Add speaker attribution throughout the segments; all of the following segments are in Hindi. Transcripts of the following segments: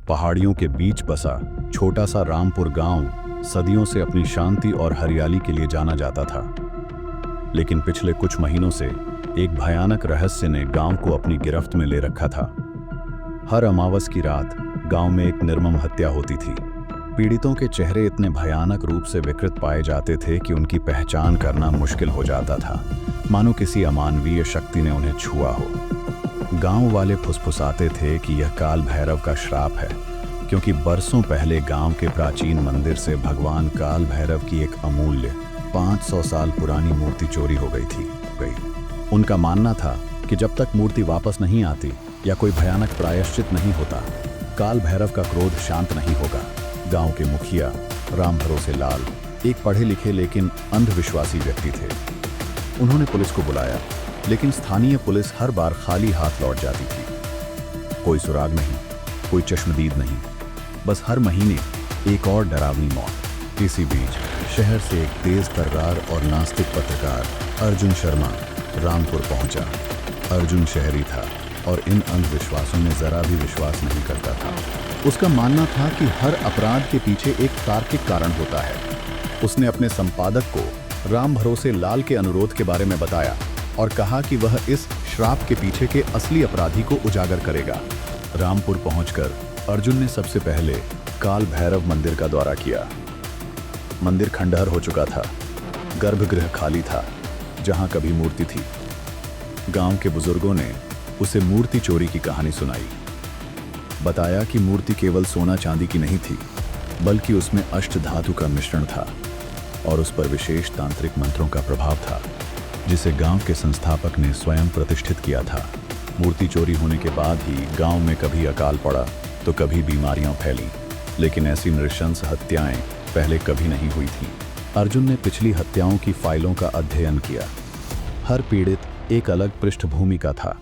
Speaker 1: पहाड़ियों के बीच बसा छोटा सा रामपुर गांव सदियों से अपनी शांति और हरियाली के लिए जाना जाता था। लेकिन पिछले कुछ महीनों से एक भयानक रहस्य ने गांव को अपनी गिरफ्त में ले रखा था। हर अमावस की रात गांव में एक निर्मम हत्या होती थी। पीड़ितों के चेहरे इतने भयानक रूप से विकृत पाए जाते थे कि उनकी पहचान करना मुश्किल हो जाता था, मानो किसी अमानवीय शक्ति ने उन्हें छुआ हो। गांव वाले फुसफुसाते थे कि यह काल भैरव का श्राप है, क्योंकि बरसों पहले गांव के प्राचीन मंदिर से भगवान काल भैरव की एक अमूल्य 500 साल पुरानी मूर्ति चोरी हो गई। उनका मानना था कि जब तक मूर्ति वापस नहीं आती या कोई भयानक प्रायश्चित नहीं होता, काल भैरव का क्रोध शांत नहीं होगा। गांव के मुखिया राम भरोसे लाल एक पढ़े लिखे लेकिन अंधविश्वासी व्यक्ति थे। उन्होंने पुलिस को बुलाया, लेकिन स्थानीय पुलिस हर बार खाली हाथ लौट जाती थी। कोई सुराग नहीं, कोई चश्मदीद नहीं, बस हर महीने एक और डरावनी मौत। इसी बीच शहर से एक तेज तर्रार और नास्तिक पत्रकार अर्जुन शर्मा रामपुर पहुंचा। अर्जुन शहरी था और इन अंधविश्वासों में जरा भी विश्वास नहीं करता था। उसका मानना था कि हर अपराध के पीछे एक तार्किक कारण होता है। उसने अपने संपादक को राम भरोसे लाल के अनुरोध के बारे में बताया और कहा कि वह इस श्राप के पीछे के असली अपराधी को उजागर करेगा। रामपुर पहुंचकर अर्जुन ने सबसे पहले काल भैरव मंदिर का दौरा किया। मंदिर खंडहर हो चुका था, गर्भगृह खाली था जहां कभी मूर्ति थी। गांव के बुजुर्गों ने उसे मूर्ति चोरी की कहानी सुनाई। बताया कि मूर्ति केवल सोना चांदी की नहीं थी, बल्कि उसमें अष्टधातु का मिश्रण था और उस पर विशेष तांत्रिक मंत्रों का प्रभाव था, जिसे गांव के संस्थापक ने स्वयं प्रतिष्ठित किया था। मूर्ति चोरी होने के बाद ही गांव में कभी अकाल पड़ा तो कभी बीमारियां फैलीं, लेकिन ऐसी नृशंस हत्याएं पहले कभी नहीं हुई थीं। अर्जुन ने पिछली हत्याओं की फाइलों का अध्ययन किया। हर पीड़ित एक अलग पृष्ठभूमि का था।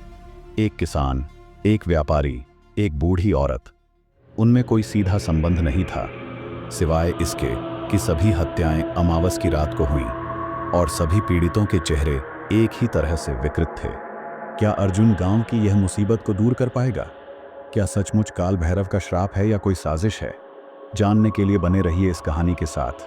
Speaker 1: एक किसान, एक व्यापारी, एक बूढ़ी औरत। उनमें कोई सीधा संबंध नहीं था, सिवाय इसके कि सभी हत्याएं अमावस की रात को हुईं और सभी पीड़ितों के चेहरे एक ही तरह से विकृत थे। क्या अर्जुन गांव की यह मुसीबत को दूर कर पाएगा? क्या सचमुच काल भैरव का श्राप है या कोई साजिश है? जानने के लिए बने रहिए इस कहानी के साथ।